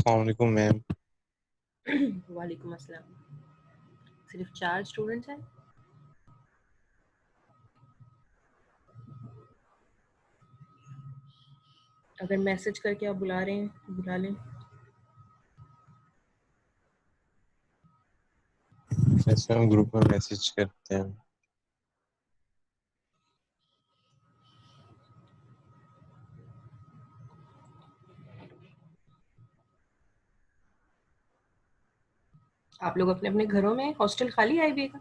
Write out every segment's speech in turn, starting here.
अस्सलाम वालेकुम मैम। वालेकुम अस्सलाम। सिर्फ 4 स्टूडेंट्स हैं? अगर मैसेज करके आप बुला रहे हैं तो बुला लें। ऐसे हम ग्रुप में मैसेज करते हैं। आप लोग अपने अपने घरों में, हॉस्टल खाली है IBA का?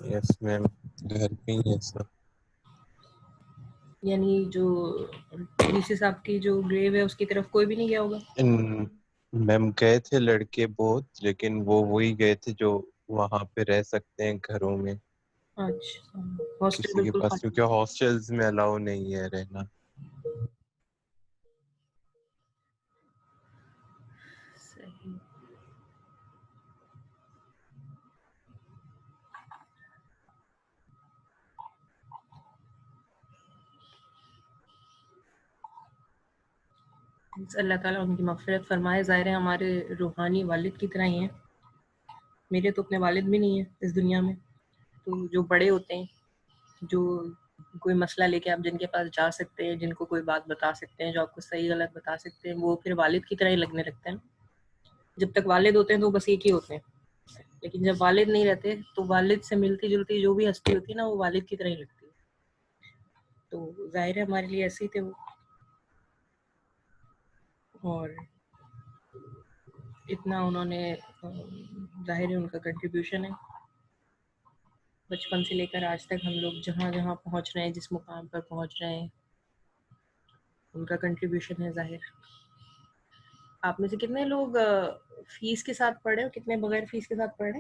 यस मैम, घर पे ही है सब। यानी जो डीसी साहब की जो ग्रेव है उसकी तरफ कोई भी नहीं गया होगा? मैम गए थे लड़के बहुत, लेकिन वो वही गए थे जो वहां पे रह सकते हैं घरों में। अच्छा, हॉस्टल किसी के बिल्कुल पास, खाली क्योंकि हॉस्टल्स में अलाउ नहीं है रहना। सही। अल्लाह ताला उनकी मग़फ़िरत फरमाए। ज़ाहिर है हमारे रूहानी वालिद की तरह ही हैं। मेरे तो अपने वालिद भी नहीं है इस दुनिया में, तो जो बड़े होते हैं, जो कोई मसला लेके आप जिनके पास जा सकते हैं, जिनको कोई बात बता सकते हैं, जो आपको सही गलत बता सकते हैं, वो फिर वालिद की तरह ही लगने लगते हैं। जब तक वालिद होते हैं तो बस एक ही होते हैं, लेकिन जब वालिद नहीं रहते तो वालिद से मिलती जुलती जो भी हस्ती होती है ना, वो वालिद की तरह ही लगती है। तो जाहिर है हमारे लिए ऐसे ही थे वो, और इतना उन्होंने जाहिर है उनका कंट्रीब्यूशन है। बचपन से लेकर आज तक हम लोग जहाँ जहाँ पहुँच रहे हैं, जिस मुकाम पर पहुँच रहे हैं, उनका कंट्रीब्यूशन है जाहिर। आप में से कितने लोग फीस के साथ पढ़े और कितने बगैर फीस के साथ पढ़े?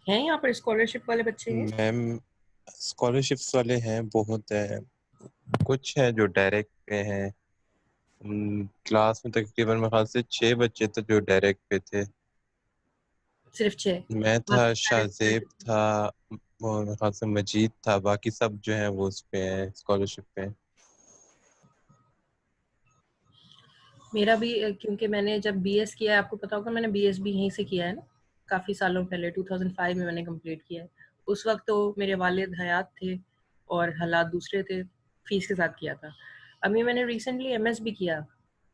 हैं यहाँ पर स्कॉलरशिप वाले बच्चे हैं? मैम स्कॉलरशिप्स वाले हैं, बहुत है। कुछ है जो डायरेक्ट पे हैं। क्लास में तकरीबन मेरे ख्याल से 6 बच्चे थे जो डायरेक्ट पे थे। सिर्फ 6? मैं था, बाकी सारे शाहजेब था, वो मेरे ख्याल से मजीद था, बाकी सब जो है वो उस पे हैं, स्कॉलरशिप पे हैं। मेरा भी क्योंकि मैंने जब बीएस किया है, आपको पता होगा मैंने बीएस भी यहीं से किया है ना, काफ़ी सालों पहले 2005 में मैंने कंप्लीट किया है। उस वक्त तो मेरे वालिद हयात थे और हालात दूसरे थे, फीस के साथ किया था। अभी मैंने रिसेंटली एमएस भी किया,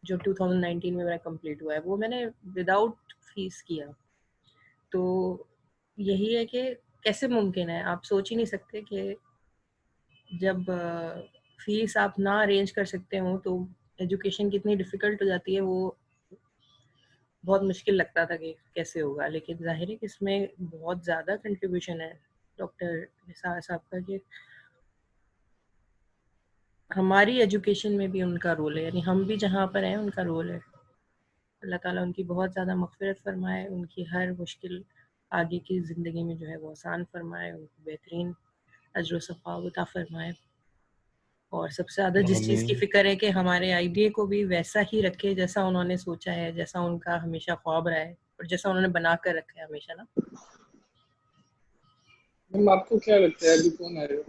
जो 2019 में मेरा कंप्लीट हुआ है, वो मैंने विदाउट फीस किया। तो यही है कि कैसे मुमकिन है, आप सोच ही नहीं सकते कि जब फीस आप ना अरेंज कर सकते हो तो एजुकेशन कितनी डिफ़िकल्ट हो जाती है। वो बहुत मुश्किल लगता था कि कैसे होगा, लेकिन ज़ाहिर है कि इसमें बहुत ज़्यादा कंट्रीब्यूशन है डॉक्टर निसार साहब का, कि हमारी एजुकेशन में भी उनका रोल है, यानी हम भी जहाँ पर हैं उनका रोल है। अल्लाह ताला उनकी बहुत ज़्यादा मग़फ़िरत फ़रमाए, उनकी हर मुश्किल आगे की ज़िंदगी में जो है वो आसान फ़रमाए, उनको बेहतरीन अज्र व सवाब अता फ़रमाए। और सबसे ज़्यादा जिस चीज़ की आमीन। फ़िक्र है कि हमारे आइडिया को भी वैसा ही रखे जैसा उन्होंने सोचा है, जैसा उनका हमेशा ख्वाब रहा है और जैसा उन्होंने बना कर रखा है हमेशा ना। मैम आपको क्या लगता है अभी कौन आएगा?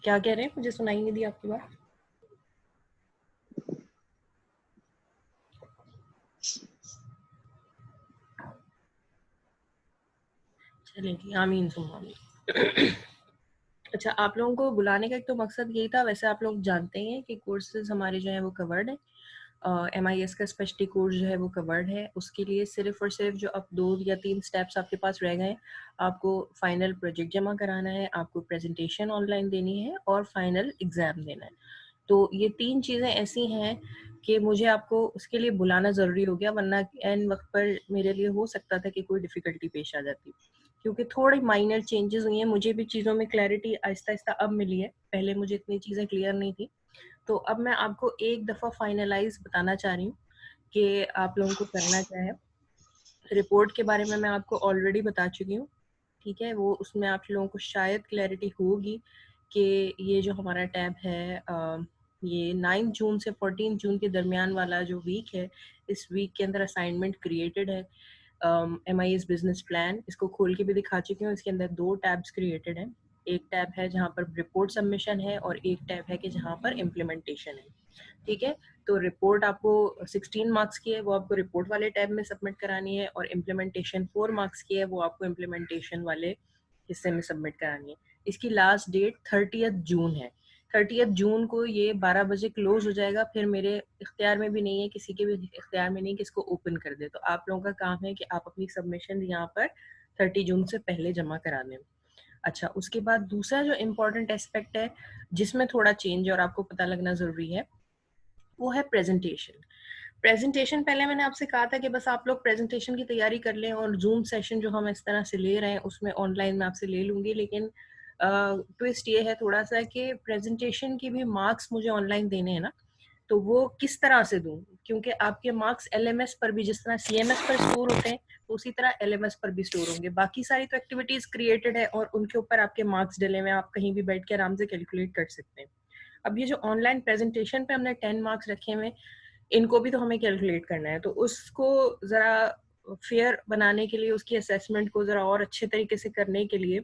क्या कह रहे हैं? मुझे सुनाई नहीं दी आपकी बात। चलें, आमीन सुम्मा आमीन। अच्छा, आप लोगों को बुलाने का एक तो मकसद यही था। वैसे आप लोग जानते ही हैं कि कोर्सेज़ हमारे जो हैं वो कवर्ड है। MIS का स्पेशलिटी कोर्स जो है वो कवर्ड है। उसके लिए सिर्फ़ और सिर्फ जो अब 2 या 3 स्टेप्स आपके पास रह गए हैं, आपको फाइनल प्रोजेक्ट जमा कराना है, आपको प्रेजेंटेशन ऑनलाइन देनी है और फाइनल एग्ज़ाम देना है। तो ये 3 चीज़ें ऐसी हैं कि मुझे आपको उसके लिए बुलाना ज़रूरी हो गया, वरना ऐन वक़्त पर मेरे लिए हो सकता था कि कोई डिफ़िकल्टी पेश आ जाती। क्योंकि थोड़ी माइनर चेंजेज़ हुई हैं, मुझे भी चीज़ों में क्लैरिटी आहिस्ता-आहिस्ता अब मिली है, पहले मुझे इतनी चीज़ें क्लियर नहीं थी। तो अब मैं आपको एक दफ़ा फाइनलाइज़ बताना चाह रही हूँ कि आप लोगों को करना क्या है। रिपोर्ट के बारे में मैं आपको ऑलरेडी बता चुकी हूँ, ठीक है? वो उसमें आप लोगों को शायद क्लैरिटी होगी कि ये जो हमारा टैब है ये 9 जून से 14 जून के दरमियान वाला जो वीक है, इस वीक के अंदर असाइनमेंट क्रिएटेड है MIS बिजनेस प्लान। इसको खोल के भी दिखा चुकी हूँ। इसके अंदर 2 टैब्स क्रिएटेड हैं। एक टैब है जहाँ पर रिपोर्ट सबमिशन है और एक टैब है कि जहाँ पर इम्प्लीमेंटेशन है। ठीक है, तो रिपोर्ट आपको 16 मार्क्स की है, वो आपको रिपोर्ट वाले टैब में सबमिट करानी है, और इम्प्लीमेंटेशन 4 मार्क्स की है, वो आपको इम्प्लीमेंटेशन वाले हिस्से में सबमिट करानी है। इसकी लास्ट डेट 30 जून है। 30 जून को ये 12 बजे क्लोज हो जाएगा। फिर मेरे इख्तियार में भी नहीं है, किसी के भी इख्तियार में नहीं कि इसको ओपन कर दे। तो आप लोगों का काम है कि आप अपनी सबमिशन यहाँ पर 30 जून से पहले जमा करा दें। अच्छा, उसके बाद दूसरा जो इम्पोर्टेंट एस्पेक्ट है जिसमें थोड़ा चेंज और आपको पता लगना ज़रूरी है, वो है प्रेजेंटेशन। प्रेजेंटेशन पहले मैंने आपसे कहा था कि बस आप लोग प्रेजेंटेशन की तैयारी कर लें, और जूम सेशन जो हम इस तरह से ले रहे हैं उसमें ऑनलाइन मैं आपसे ले लूँगी, लेकिन ट्विस्ट ये है थोड़ा सा कि प्रेजेंटेशन की भी मार्क्स मुझे ऑनलाइन देने हैं ना, तो वो किस तरह से दूं, क्योंकि आपके मार्क्स LMS पर भी जिस तरह CMS पर स्टोर होते हैं, तो उसी तरह LMS पर भी स्टोर होंगे। बाकी सारी तो एक्टिविटीज क्रिएटेड है और उनके ऊपर आपके मार्क्स डले हुए हैं, आप कहीं भी बैठ के आराम से कैलकुलेट कर सकते हैं। अब ये जो ऑनलाइन प्रेजेंटेशन पे हमने 10 मार्क्स रखे हुए, इनको भी तो हमें कैलकुलेट करना है, तो उसको जरा फेयर बनाने के लिए, उसकी असेसमेंट को जरा और अच्छे तरीके से करने के लिए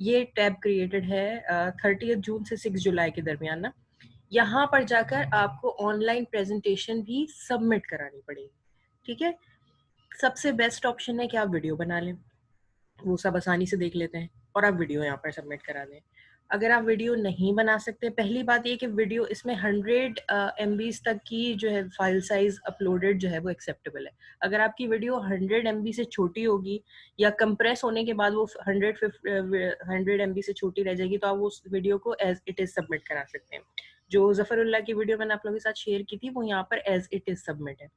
ये टैब क्रिएटेड है 30 जून से 6 जुलाई के दरमियान ना। यहाँ पर जाकर आपको ऑनलाइन प्रेजेंटेशन भी सबमिट करानी पड़ेगी। ठीक है, सबसे बेस्ट ऑप्शन है कि आप वीडियो बना लें, वो सब आसानी से देख लेते हैं, और आप वीडियो यहाँ पर सबमिट करा दें। अगर आप वीडियो नहीं बना सकते, पहली बात ये कि वीडियो इसमें 100 MB तक की जो है फाइल साइज अपलोडेड जो है वो एक्सेप्टेबल है। अगर आपकी वीडियो 100 MB से छोटी होगी या कंप्रेस होने के बाद वो 100 MB से छोटी रह जाएगी, तो आप उस वीडियो को एज इट इज सबमिट करा सकते हैं। जो जफरुल्लाह की वीडियो मैंने आप लोगों के साथ शेयर की थी, वो यहाँ पर एज इट इज सबमिट है।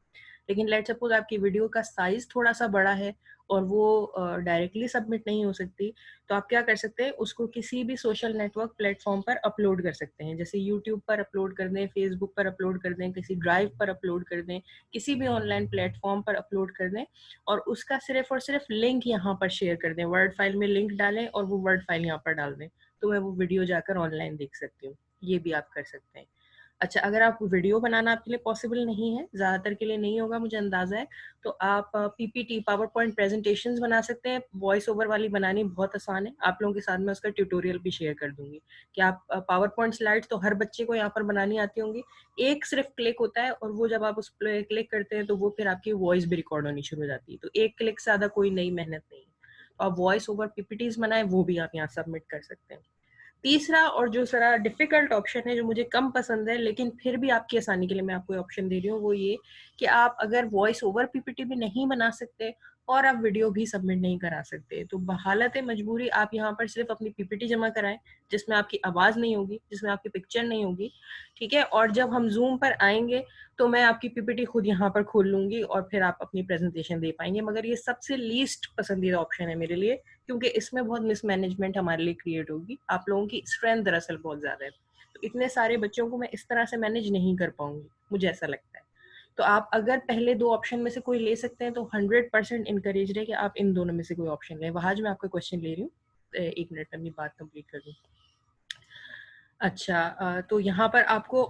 लेकिन लेट सपोज आपकी वीडियो का साइज थोड़ा सा बड़ा है और वो डायरेक्टली सबमिट नहीं हो सकती, तो आप क्या कर सकते हैं, उसको किसी भी सोशल नेटवर्क प्लेटफॉर्म पर अपलोड कर सकते हैं। जैसे यूट्यूब पर अपलोड कर दें, फेसबुक पर अपलोड कर दें, किसी ड्राइव पर अपलोड कर दें, किसी भी ऑनलाइन प्लेटफॉर्म पर अपलोड कर दें, और उसका सिर्फ और सिर्फ लिंक यहाँ पर शेयर कर दें। वर्ड फाइल में लिंक डालें और वो वर्ड फाइल यहाँ पर डाल दें, तो मैं वो वीडियो जाकर ऑनलाइन देख सकती हूँ। ये भी आप कर सकते हैं। अच्छा, अगर आप वीडियो बनाना आपके लिए पॉसिबल नहीं है, ज़्यादातर के लिए नहीं होगा मुझे अंदाज़ा है, तो आप PPT पावर पॉइंट प्रेजेंटेशंस बना सकते हैं। वॉइस ओवर वाली बनानी बहुत आसान है, आप लोगों के साथ मैं उसका ट्यूटोरियल भी शेयर कर दूंगी कि आप पावर पॉइंट स्लाइड्स तो हर बच्चे को यहाँ पर बनानी आती होंगी। एक सिर्फ क्लिक होता है, और वो जब आप उस पर क्लिक करते हैं तो वो फिर आपकी वॉइस भी रिकॉर्ड होनी शुरू हो जाती है। तो एक क्लिक से ज़्यादा कोई नई मेहनत नहीं है। तो आप वॉइस ओवर PPTs बनाए, वो भी आप यहाँ सबमिट कर सकते हैं। तीसरा और जो जरा डिफिकल्ट ऑप्शन है, जो मुझे कम पसंद है लेकिन फिर भी आपकी आसानी के लिए मैं आपको ऑप्शन दे रही हूँ, वो ये कि आप अगर वॉइस ओवर PPT भी नहीं बना सकते और आप वीडियो भी सबमिट नहीं करा सकते, तो बहालत मजबूरी आप यहाँ पर सिर्फ अपनी PPT जमा कराएं, जिसमें आपकी आवाज़ नहीं होगी, जिसमें आपकी पिक्चर नहीं होगी। ठीक है, और जब हम जूम पर आएंगे तो मैं आपकी PPT खुद यहाँ पर खोल लूंगी और फिर आप अपनी प्रेजेंटेशन दे पाएंगे। मगर ये सबसे लीस्ट पसंदीदा ऑप्शन है मेरे लिए, क्योंकि इसमें बहुत मिसमैनेजमेंट हमारे लिए क्रिएट होगी। आप लोगों की स्ट्रेंथ दरअसल बहुत ज्यादा है, तो इतने सारे बच्चों को मैं इस तरह से मैनेज नहीं कर पाऊंगी, मुझे ऐसा लगता है। तो आप अगर पहले 2 ऑप्शन में से कोई ले सकते हैं तो 100% इनकरेज है कि आप इन दोनों में से कोई ऑप्शन लें। वहाज मैं आपका क्वेश्चन ले रही हूँ, 1 मिनट में अपनी बात कंप्लीट कर दूँ। अच्छा, तो यहाँ पर आपको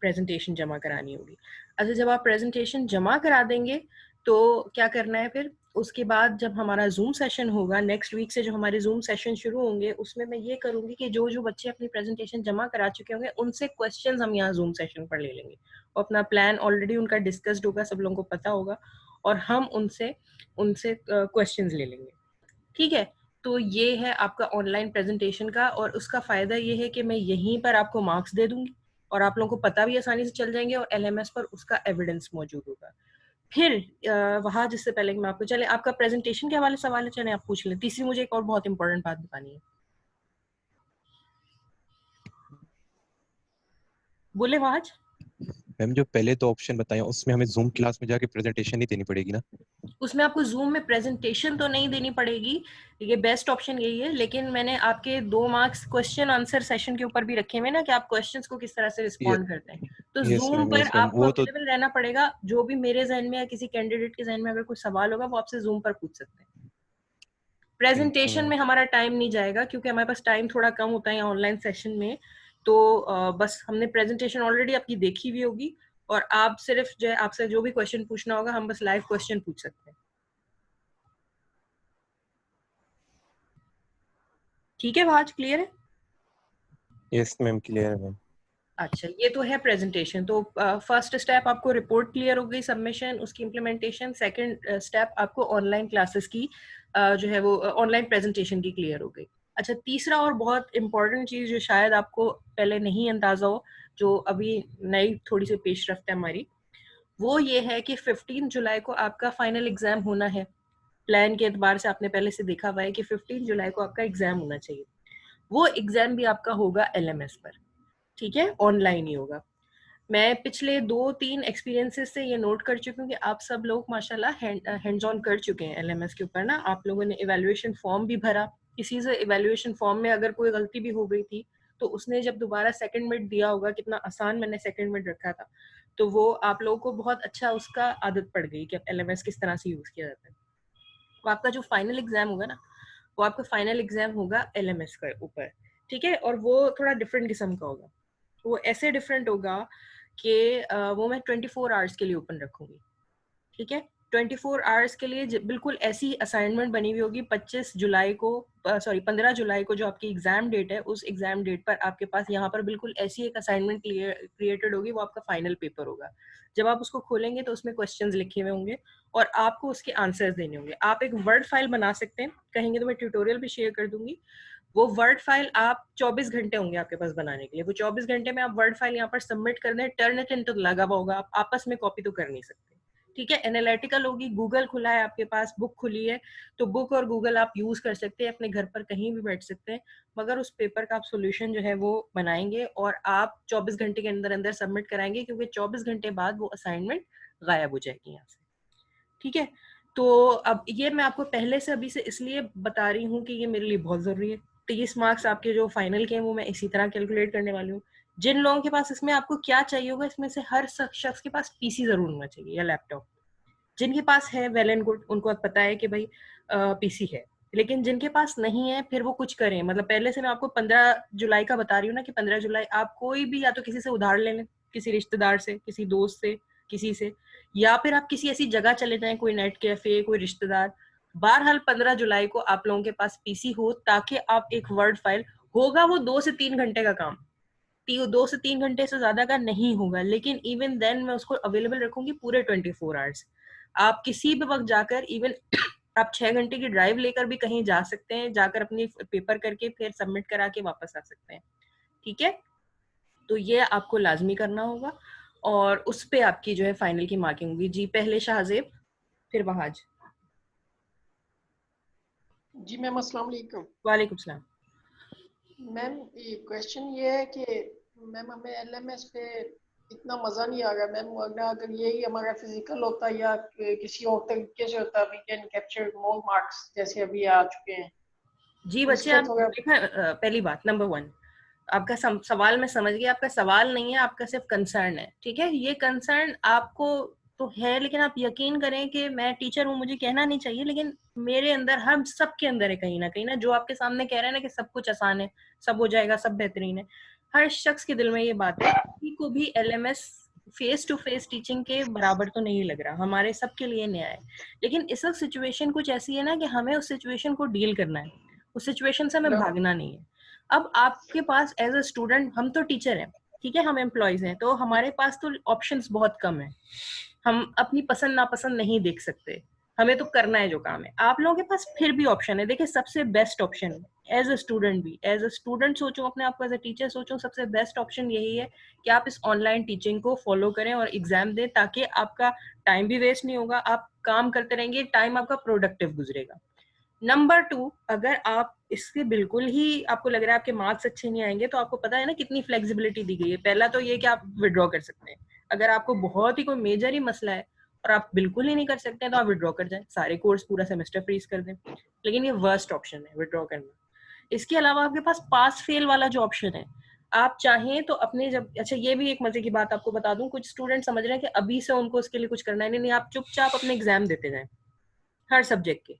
प्रेजेंटेशन जमा करानी होगी। अच्छा, जब आप प्रेजेंटेशन जमा करा देंगे तो क्या करना है फिर, उसके बाद जब हमारा जूम सेशन होगा नेक्स्ट वीक से, जो हमारे जूम सेशन शुरू होंगे, उसमें मैं ये करूँगी कि जो जो बच्चे अपनी प्रेजेंटेशन जमा करा चुके होंगे उनसे क्वेश्चंस हम यहाँ जूम सेशन पर ले लेंगे, और अपना प्लान ऑलरेडी उनका डिस्कस्ड होगा, सब लोगों को पता होगा, और हम उनसे उनसे क्वेश्चंस ले लेंगे। ठीक है, तो ये है आपका ऑनलाइन प्रेजेंटेशन का, और उसका फ़ायदा ये है कि मैं यहीं पर आपको मार्क्स दे दूंगी और आप लोगों को पता भी आसानी से चल जाएंगे, और LMS पर उसका एविडेंस मौजूद होगा। फिर वहाँ, जिससे पहले कि मैं आपको, चले आपका प्रेजेंटेशन के हवाले सवाल है, चले आप पूछ लें। तीसरी मुझे एक और बहुत इंपॉर्टेंट बात बतानी है, बोले वहाज। मैम जो पहले 2 ऑप्शन बताए उसमें हमें जूम क्लास में जाके प्रेजेंटेशन नहीं देनी पड़ेगी ना? उसमें आपको जूम में प्रेजेंटेशन तो नहीं देनी पड़ेगी, ये बेस्ट ऑप्शन यही है, लेकिन मैंने आपके 2 मार्क्स क्वेश्चन आंसर सेशन के ऊपर भी रखे हुए ना, कि आप क्वेश्चंस को किस तरह से रिस्पॉन्ड करते हैं। तो यस जूम मैम, पर यस मैम, आपको वो तो अवेलेबल रहना पड़ेगा। जो भी मेरे जहन में या किसी कैंडिडेट के जहन में अगर कोई सवाल होगा, वो आपसे जूम पर पूछ सकते हैं। ठीक है प्रेजेंटेशन मैम। में हमारा टाइम नहीं जाएगा, क्योंकि हमारे पास टाइम थोड़ा कम होता है ऑनलाइन सेशन में, तो बस हमने प्रेजेंटेशन ऑलरेडी आपकी देखी हुई होगी, और आप सिर्फ जो है आपसे जो भी क्वेश्चन पूछना होगा हम बस लाइव क्वेश्चन पूछ सकते हैं। ठीक है, आज क्लियर है? यस मैम, क्लियर है मैम। अच्छा, ये तो है प्रेजेंटेशन। तो फर्स्ट स्टेप आपको रिपोर्ट क्लियर हो गई, सबमिशन, उसकी इम्प्लीमेंटेशन। सेकंड स्टेप आपको ऑनलाइन क्लासेस की जो है वो ऑनलाइन प्रेजेंटेशन की क्लियर हो गई। अच्छा, तीसरा और बहुत इंपॉर्टेंट चीज जो शायद आपको पहले नहीं अंदाजा हो, जो अभी नई थोड़ी सी पेशरफ्त है हमारी, वो ये है कि 15 जुलाई को आपका फाइनल एग्जाम होना है। प्लान के एतबार से आपने पहले से देखा हुआ है कि 15 जुलाई को आपका एग्जाम होना चाहिए। वो एग्जाम भी आपका होगा एलएमएस पर, ठीक है, ऑनलाइन ही होगा। मैं पिछले 2-3 एक्सपीरियंसेस से ये नोट कर चुकी हूँ कि आप सब लोग माशाल्लाह हैंड्स ऑन कर चुके हैं एलएमएस के ऊपर ना। आप लोगों ने इवैल्यूएशन फॉर्म भी भरा, किसी से इवैल्यूएशन फॉर्म में अगर कोई गलती भी हो गई थी तो उसने जब दोबारा सेकंड मिड दिया होगा, कितना आसान मैंने सेकंड मिड रखा था, तो वो आप लोगों को बहुत अच्छा उसका आदत पड़ गई कि अब एलएमएस किस तरह से यूज किया जाता है। तो आपका जो फाइनल एग्जाम होगा ना, वो आपका फाइनल एग्जाम होगा एलएमएस के ऊपर, ठीक है। और वो थोड़ा डिफरेंट किस्म का होगा। वो ऐसे डिफरेंट होगा कि वो मैं 24 आवर्स के लिए ओपन रखूंगी, ठीक है। 24 आवर्स के लिए बिल्कुल ऐसी असाइनमेंट बनी हुई होगी। 25 जुलाई को, सॉरी 15 जुलाई को जो आपकी एग्जाम डेट है, उस एग्जाम डेट पर आपके पास यहाँ पर बिल्कुल ऐसी एक असाइनमेंट क्रिएटेड होगी। वो आपका फाइनल पेपर होगा। जब आप उसको खोलेंगे तो उसमें क्वेश्चंस लिखे हुए होंगे और आपको उसके आंसर्स देने होंगे। आप एक वर्ड फाइल बना सकते हैं, कहेंगे तो मैं ट्यूटोरियल भी शेयर कर दूंगी। वो वर्ड फाइल आप 24 घंटे होंगे आपके पास बनाने के लिए। वो 24 घंटे में आप वर्ड फाइल यहाँ पर सबमिट कर दें, टर्न इट इनटू लगा हुआ होगा, आप आपस में कॉपी तो कर नहीं सकते, ठीक है। एनालिटिकल होगी, गूगल खुला है आपके पास, बुक खुली है, तो बुक और गूगल आप यूज कर सकते हैं, अपने घर पर कहीं भी बैठ सकते हैं। मगर उस पेपर का आप सोल्यूशन जो है वो बनाएंगे और आप 24 घंटे के अंदर अंदर सबमिट कराएंगे, क्योंकि 24 घंटे बाद वो असाइनमेंट गायब हो जाएगी यहाँ से, ठीक है। तो अब ये मैं आपको पहले से अभी से इसलिए बता रही हूँ कि ये मेरे लिए बहुत जरूरी है। 30 मार्क्स आपके जो फाइनल के हैं वो मैं इसी तरह कैलकुलेट करने वाली हूँ। जिन लोगों के पास, इसमें आपको क्या चाहिए होगा, इसमें से हर शख्स के पास पीसी जरूर होना चाहिए या लैपटॉप। जिनके पास है वेल एंड गुड, उनको पता है कि भाई पीसी है। लेकिन जिनके पास नहीं है, फिर वो कुछ करें। मतलब पहले से मैं आपको 15 जुलाई का बता रही हूँ ना कि 15 जुलाई आप कोई भी या तो किसी से उधार ले लें, किसी रिश्तेदार से, किसी दोस्त से, किसी से, या फिर आप किसी ऐसी जगह चले जाएं, कोई नेट कैफे, कोई रिश्तेदार। बहरहाल 15 जुलाई को आप लोगों के पास पीसी हो, ताकि आप एक वर्ड फाइल, होगा वो 2 से 3 घंटे का काम, 2 से 3 घंटे से ज्यादा का नहीं होगा, लेकिन इवन देन मैं उसको अवेलेबल रखूंगी पूरे 24 आवर्स। आप किसी भी वक्त जाकर, इवन आप 6 घंटे की ड्राइव लेकर भी कहीं जा सकते हैं, जाकर अपनी पेपर करके फिर सबमिट करा के वापस आ सकते हैं, ठीक है। तो ये आपको लाजमी करना होगा और उस पे आपकी जो है फाइनल की मार्किंग होगी। जी, पहले शाहजेब, फिर वहाज। जी मैम, अस्सलाम वालेकुम। वालेकुम सलाम। मैम क्वेश्चन ये है कि मैम हमें एलएमएस पे इतना मज़ा नहीं आ रहा मैम, वरना अगर यही हमारा फिजिकल होता या किसी और तरीके से होता, we can capture more marks जैसे अभी आ चुके हैं। जी बच्चे, आप देखा, पहली बात नंबर 1, आपका सवाल मैं समझ गई। आपका सवाल नहीं है, आपका सिर्फ कंसर्न है, ठीक है। ये कंसर्न आपको तो है, लेकिन आप यकीन करें कि मैं टीचर हूँ, मुझे कहना नहीं चाहिए, लेकिन मेरे अंदर, हम सबके अंदर है कहीं ना, जो आपके सामने कह रहे हैं ना कि सब कुछ आसान है, सब हो जाएगा, सब बेहतरीन है, हर शख्स के दिल में ये बात है। किसी को भी LMS face to face teaching के बराबर तो नहीं लग रहा, हमारे सबके लिए नया है। लेकिन इस वक्त सिचुएशन कुछ ऐसी है ना कि हमें उस सिचुएशन को डील करना है, उस सिचुएशन से हमें भागना नहीं है। अब आपके पास एज अ स्टूडेंट, हम तो टीचर हैं, ठीक है, हम एम्प्लॉयज हैं, तो हमारे पास तो ऑप्शंस बहुत कम है, हम अपनी पसंद नापसंद नहीं देख सकते, हमें तो करना है जो काम है। आप लोगों के पास फिर भी ऑप्शन है। देखिए, सबसे best option as a student भी, एज अ स्टूडेंट सोचो, अपने आप को एज अ टीचर सोचो, सबसे बेस्ट ऑप्शन यही है कि आप इस ऑनलाइन टीचिंग को फॉलो करें और एग्जाम दें, ताकि आपका टाइम भी वेस्ट नहीं होगा, आप काम करते रहेंगे, टाइम आपका प्रोडक्टिव गुजरेगा। नंबर 2, अगर आप इसके बिल्कुल ही आपको लग रहा है आपके मार्क्स अच्छे नहीं आएंगे, तो आपको पता है ना कितनी फ्लेक्सिबिलिटी दी गई है। पहला तो ये कि आप विड्रॉ कर सकते हैं, अगर आपको बहुत ही कोई मेजर ही मसला है और आप बिल्कुल ही नहीं कर सकते हैं, तो आप विड्रॉ कर जाएं, सारे कोर्स पूरा सेमेस्टर फ्रीज कर दें। लेकिन ये वर्स्ट ऑप्शन है, विड्रॉ करना। इसके अलावा आपके पास पास फेल वाला जो ऑप्शन है, आप चाहें तो अपने, जब, अच्छा ये भी एक मजे की बात आपको बता दूं, कुछ स्टूडेंट समझ रहे हैं कि अभी से उनको उसके लिए कुछ करना है, नहीं, आप चुपचाप अपने एग्जाम देते जाएं हर सब्जेक्ट के,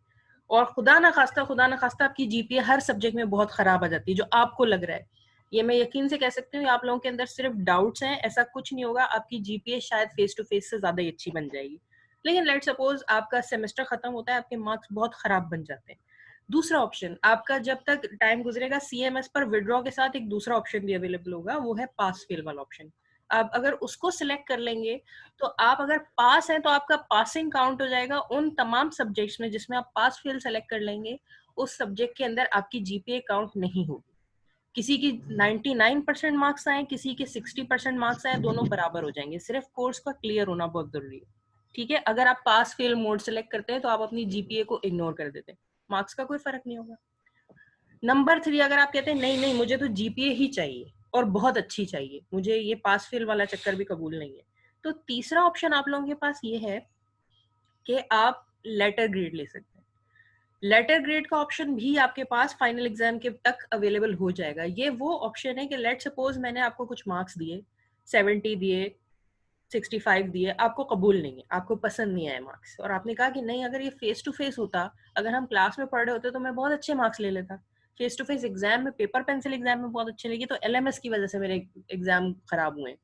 और खुदा ना खास्ता आपकी जीपीए हर सब्जेक्ट में बहुत खराब आ जाती है, जो आपको लग रहा है, ये मैं यकीन से कह सकती हूँ आप लोगों के अंदर सिर्फ डाउट्स हैं, ऐसा कुछ नहीं होगा। आपकी जीपीए शायद फेस टू फेस से ज्यादा ही अच्छी बन जाएगी, लेकिन लेट सपोज आपका सेमेस्टर खत्म होता है, आपके मार्क्स बहुत खराब बन जाते हैं। दूसरा ऑप्शन आपका, जब तक टाइम गुजरेगा, सीएमएस पर विड्रॉ के साथ एक दूसरा ऑप्शन भी अवेलेबल होगा, वो है पास फेल वाला ऑप्शन। आप अगर उसको सिलेक्ट कर लेंगे तो आप अगर पास हैं तो आपका पासिंग काउंट हो जाएगा उन तमाम सब्जेक्ट्स में जिसमें आप पास फेल सेलेक्ट कर लेंगे। उस सब्जेक्ट के अंदर आपकी जीपीए काउंट नहीं होगी। किसी की 99% मार्क्स आए, किसी के 60% मार्क्स आए, दोनों बराबर हो जाएंगे। सिर्फ कोर्स का क्लियर होना बहुत जरूरी है, ठीक है। अगर आप पास फेल मोड सेलेक्ट करते हैं तो आप अपनी जीपीए को इग्नोर कर देते हैं, मार्क्स का कोई फर्क नहीं होगा। नंबर 3, अगर आप कहते हैं नहीं नहीं मुझे तो जीपीए ही चाहिए और बहुत अच्छी चाहिए, मुझे ये पास फेल वाला चक्कर भी कबूल नहीं है, तो तीसरा ऑप्शन आप लोगों के पास ये है कि आप लेटर ग्रेड ले सकते हैं। लेटर ग्रेड का ऑप्शन भी आपके पास फाइनल एग्जाम के तक अवेलेबल हो जाएगा। ये वो ऑप्शन है कि लेट सपोज मैंने आपको कुछ मार्क्स दिए, 70 दिए, 65 दिए, आपको कबूल नहीं है, आपको पसंद नहीं आए मार्क्स, और आपने कहा कि नहीं अगर ये फेस टू फेस होता, अगर हम क्लास में पढ़ रहे होते तो मैं बहुत अच्छे मार्क्स ले लेता, फेस टू फेस एग्जाम में, पेपर पेंसिल एग्जाम में बहुत अच्छे लगे, तो एलएमएस की वजह से मेरे एग्जाम खराब हुए।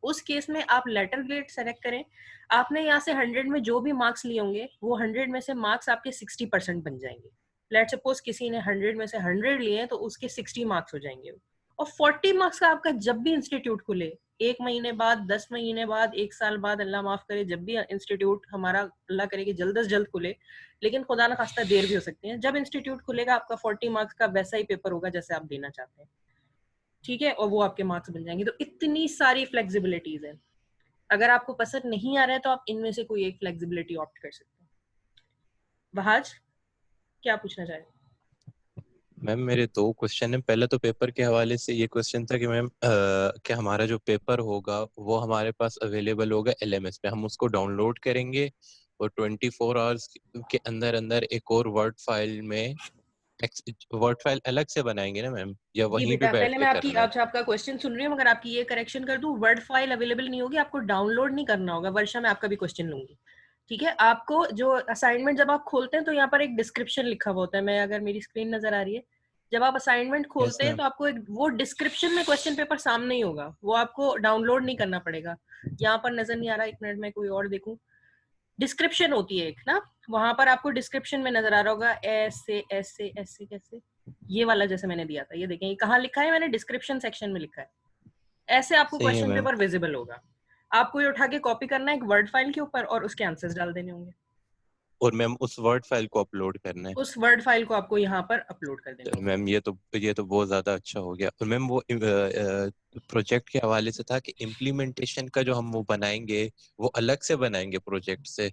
उस केस में आप लेटर ग्रेड सेलेक्ट करें। आपने यहाँ से 100 में जो भी मार्क्स लिए होंगे वो 100 में से मार्क्स आपके 60% बन जाएंगे। लेट सपोज किसी ने 100 में से 100 लिए हैं तो उसके 60 मार्क्स हो जाएंगे, और 40 मार्क्स का आपका जब भी इंस्टीट्यूट खुले, 1 महीने बाद, 10 महीने बाद, 1 साल बाद, अल्लाह माफ करे, जब भी इंस्टीट्यूट हमारा, अल्लाह करे कि जल्द से जल्द खुले, लेकिन खुदा ना खास्ता देर भी हो सकती है, जब इंस्टीट्यूट खुलेगा आपका 40 मार्क्स का वैसा ही पेपर होगा जैसे आप देना चाहते हैं, ठीक है, और वो आपके मार्क्स बन जाएंगे। तो इतनी सारी फ्लेक्सिबिलिटीज है। अगर आपको पसंद नहीं आ रहा है तो आप इनमें से कोई एक फ्लेक्सिबिलिटी ऑप्ट कर सकते हैं। वहाज, क्या पूछना चाह रहे हैं? मैम मेरे 2 क्वेश्चन है। पहले तो पेपर के हवाले से ये क्वेश्चन था कि मैम क्या हमारा जो पेपर होगा वो हमारे पास अवेलेबल होगा एलएमएस पे, हम उसको डाउनलोड करेंगे और 24 आवर्स के अंदर अंदर एक और वर्ड फाइल अलग से बनाएंगे ना मैम, या जी वहीं पे बेटा, बैठ पहले के मैं करना है? आपका क्वेश्चन सुन रही हूँ, मगर आपकी ये करेक्शन कर दूं, वर्ड फाइल अवेलेबल नहीं होगी, आपको डाउनलोड नहीं करना होगा। वर्षा, मैं आपका भी क्वेश्चन लूंगी, ठीक है। आपको जो असाइनमेंट जब आप खोलते हैं तो यहाँ पर एक डिस्क्रिप्शन लिखा हुआ होता है, मैं, अगर मेरी स्क्रीन नजर आ रही है, जब आप असाइनमेंट यस खोलते हैं मैम। तो आपको एक वो डिस्क्रिप्शन में क्वेश्चन पेपर सामने ही होगा, वो आपको डाउनलोड नहीं करना पड़ेगा। यहाँ पर नजर नहीं आ रहा, एक मिनट में कोई और देखूं। डिस्क्रिप्शन होती है एक ना, वहां पर आपको डिस्क्रिप्शन में नजर आ रहा होगा, ऐसे ऐसे ऐसे कैसे, ये वाला जैसे मैंने दिया था, ये देखें ये कहाँ लिखा है, मैंने डिस्क्रिप्शन सेक्शन में लिखा है। ऐसे आपको सही है क्वेश्चन मैम। पेपर विजिबल होगा। आपको ये उठा के कॉपी करना है एक वर्ड फाइल के ऊपर और उसके आंसर्स डाल देने होंगे। और मैम उस वर्ड फाइल को अपलोड करना है? उस वर्ड फाइल को आपको यहाँ पर अपलोड कर देना तो होगा। मैम ये तो बहुत ज्यादा अच्छा हो गया। और मैम वो प्रोजेक्ट के हवाले से था कि इम्प्लीमेंटेशन का जो हम वो बनाएंगे वो अलग से बनाएंगे प्रोजेक्ट से?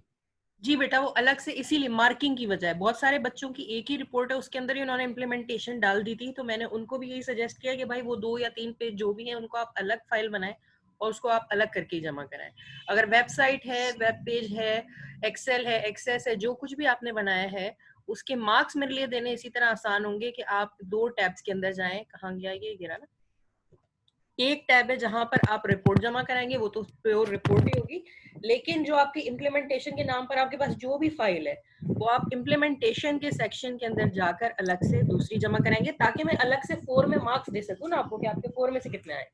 जी बेटा, वो अलग से, इसीलिए मार्किंग की वजह है। बहुत सारे बच्चों की एक ही रिपोर्ट है, उसके अंदर ही उन्होंने इम्प्लीमेंटेशन डाल दी थी, तो मैंने उनको भी यही सजेस्ट किया कि भाई वो 2 या 3 पेज जो भी है उनको आप अलग फाइल बनाएं और उसको आप अलग करके ही जमा कराएं। अगर वेबसाइट है, वेब पेज है, एक्सेल है, एक्सेस है, जो कुछ भी आपने बनाया है, उसके मार्क्स मेरे लिए देने इसी तरह आसान होंगे कि आप 2 टैब्स के अंदर जाएं। कहाँ गया ये, गिरा ना। एक टैब है जहां पर आप रिपोर्ट जमा कराएंगे, वो तो प्योर रिपोर्ट ही होगी, लेकिन जो आपकी इम्प्लीमेंटेशन के नाम पर आपके पास जो भी फाइल है वो आप इम्प्लीमेंटेशन के सेक्शन के अंदर जाकर अलग से दूसरी जमा कराएंगे, ताकि मैं अलग से 4 में मार्क्स दे सकूं ना आपको कि आपके 4 में से कितने आए,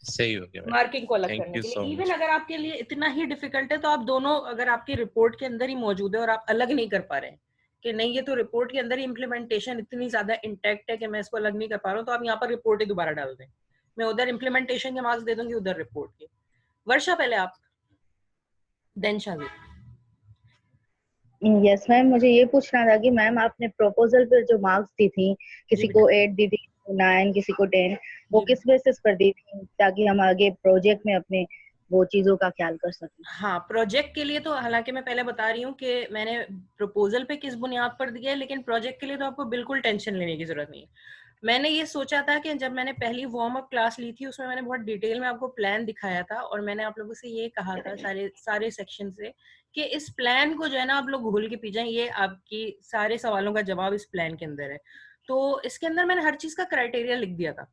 सही हो गया मैम। मार्किंग को अलग थैंक करने यू के सो लिए। Even much. अगर आपके लिए इतना ही डिफिकल्ट है तो आप दोनों, अगर आपकी रिपोर्ट के अंदर ही मौजूद है और आप अलग नहीं कर पा रहे हैं कि नहीं ये तो रिपोर्ट के अंदर ही इम्प्लीमेंटेशन इतनी ज्यादा इंटैक्ट है कि मैं इसको अलग नहीं कर पा रहा हूँ, तो आप यहाँ पर रिपोर्ट ही दोबारा डाल दें, मैं उधर इम्प्लीमेंटेशन के मार्क्स दे दूंगी, उधर रिपोर्ट के। वर्षा पहले आप, देन शादी। यस मैम, मुझे ये पूछना था कि मैम आपने प्रपोजल पर जो मार्क्स दी थी, जी किसी बेटा। को 8 दी थी, 9, किसी को 10, वो जी किस बेसिस पर दी थी, ताकि हम आगे प्रोजेक्ट में अपने वो चीजों का ख्याल कर सकें? हाँ, प्रोजेक्ट के लिए तो हालांकि मैं पहले बता रही हूँ कि मैंने प्रपोजल पे किस बुनियाद पर दिया है, लेकिन प्रोजेक्ट के लिए तो आपको बिल्कुल टेंशन लेने की जरूरत नहीं है। मैंने ये सोचा था कि जब मैंने पहली वार्म अप क्लास ली थी उसमें मैंने बहुत डिटेल में आपको प्लान दिखाया था, और मैंने आप लोगों से ये कहा था सारे सारे सेक्शन से कि इस प्लान को जो है ना आप लोग घोल के पी जाएं, ये आपकी सारे सवालों का जवाब इस प्लान के अंदर है। तो इसके अंदर मैंने हर चीज का क्राइटेरिया लिख दिया था,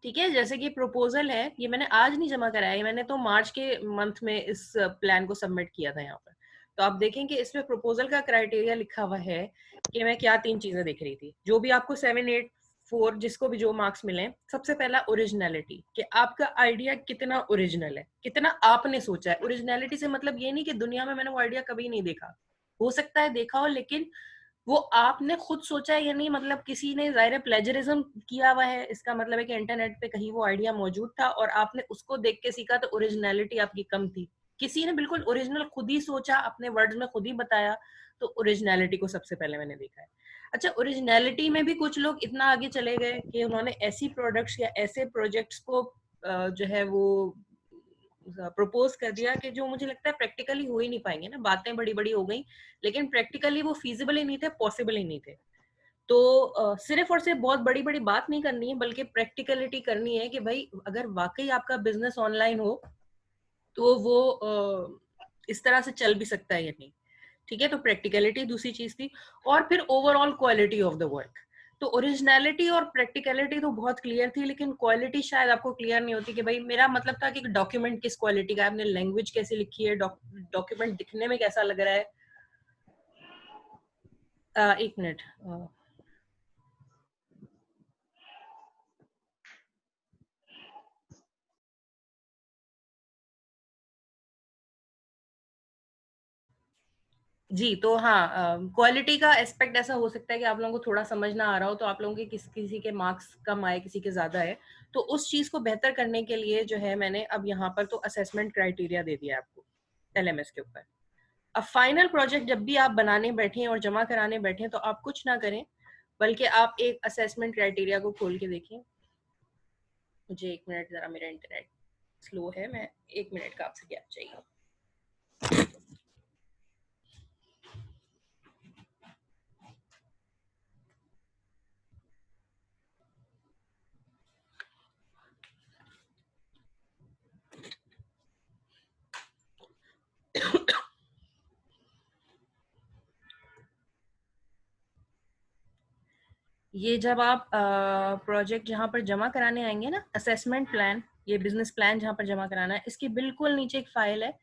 ठीक है। जैसे कि प्रपोजल है, ये मैंने आज नहीं जमा कराया है, मैंने तो मार्च के मंथ में इस प्लान को सबमिट किया था यहाँ पर। तो आप देखें कि इसमें प्रपोजल का क्राइटेरिया लिखा हुआ है कि मैं क्या 3 चीजें देख रही थी, जो भी आपको 7, 8 4 जिसको भी जो मार्क्स मिले, सबसे पहला ओरिजिनलिटी, कि आपका आइडिया कितना ओरिजिनल है, कितना आपने सोचा है। ओरिजिनलिटी से मतलब ये नहीं कि दुनिया में मैंने वो आइडिया कभी नहीं देखा, हो सकता है देखा हो, लेकिन वो आपने खुद सोचा है या नहीं। मतलब किसी ने ज़ाहिर प्लेजरिज्म किया हुआ है, इसका मतलब है कि इंटरनेट पे कहीं वो आइडिया मौजूद था और आपने उसको देख के सीखा, तो ओरिजिनलिटी आपकी कम थी। किसी ने बिल्कुल ओरिजिनल खुद ही सोचा, अपने वर्ड्स में खुद ही बताया, तो ओरिजिनलिटी को सबसे पहले मैंने देखा है। अच्छा, ओरिजिनलिटी में भी कुछ लोग इतना आगे चले गए कि उन्होंने ऐसी प्रोडक्ट्स या ऐसे प्रोजेक्ट्स को जो है वो प्रपोज कर दिया कि जो मुझे लगता है प्रैक्टिकली हो ही नहीं पाएंगे ना। बातें बड़ी बड़ी हो गई, लेकिन प्रैक्टिकली वो फीजिबल ही नहीं थे, पॉसिबल ही नहीं थे। तो सिर्फ और सिर्फ बहुत बड़ी बड़ी बात नहीं करनी है, बल्कि प्रैक्टिकलिटी करनी है कि भाई अगर वाकई आपका बिजनेस ऑनलाइन हो तो वो इस तरह से चल भी सकता है या नहीं। ठीक है, तो प्रैक्टिकलिटी दूसरी चीज थी। और फिर overall quality of the work. तो ओरिजिनलिटी और प्रैक्टिकलिटी तो बहुत क्लियर थी, लेकिन क्वालिटी शायद आपको क्लियर नहीं होती कि भाई मेरा मतलब था कि डॉक्यूमेंट किस क्वालिटी का है, आपने लैंग्वेज कैसे लिखी है, डॉक्यूमेंट दिखने में कैसा लग रहा है। एक मिनट, जी। तो हाँ, क्वालिटी का एस्पेक्ट ऐसा हो सकता है कि आप लोगों को थोड़ा समझ ना आ रहा हो, तो आप लोगों के किसी के मार्क्स कम आए, किसी के ज्यादा है, तो उस चीज को बेहतर करने के लिए जो है मैंने अब यहाँ पर तो असेसमेंट क्राइटेरिया दे दिया आपको एलएमएस के ऊपर। अब फाइनल प्रोजेक्ट जब भी आप बनाने बैठे और जमा कराने बैठे तो आप कुछ ना करें, बल्कि आप एक असेसमेंट क्राइटेरिया को खोल के देखें। मुझे एक मिनट, जरा मेरा इंटरनेट स्लो है, मैं 1 मिनट का आपसे गैप चाहिए। ये जब आप प्रोजेक्ट जहाँ पर जमा कराने आएंगे ना, असेसमेंट प्लान, ये बिजनेस प्लान जहाँ पर जमा कराना है, इसके बिल्कुल नीचे एक फाइल है।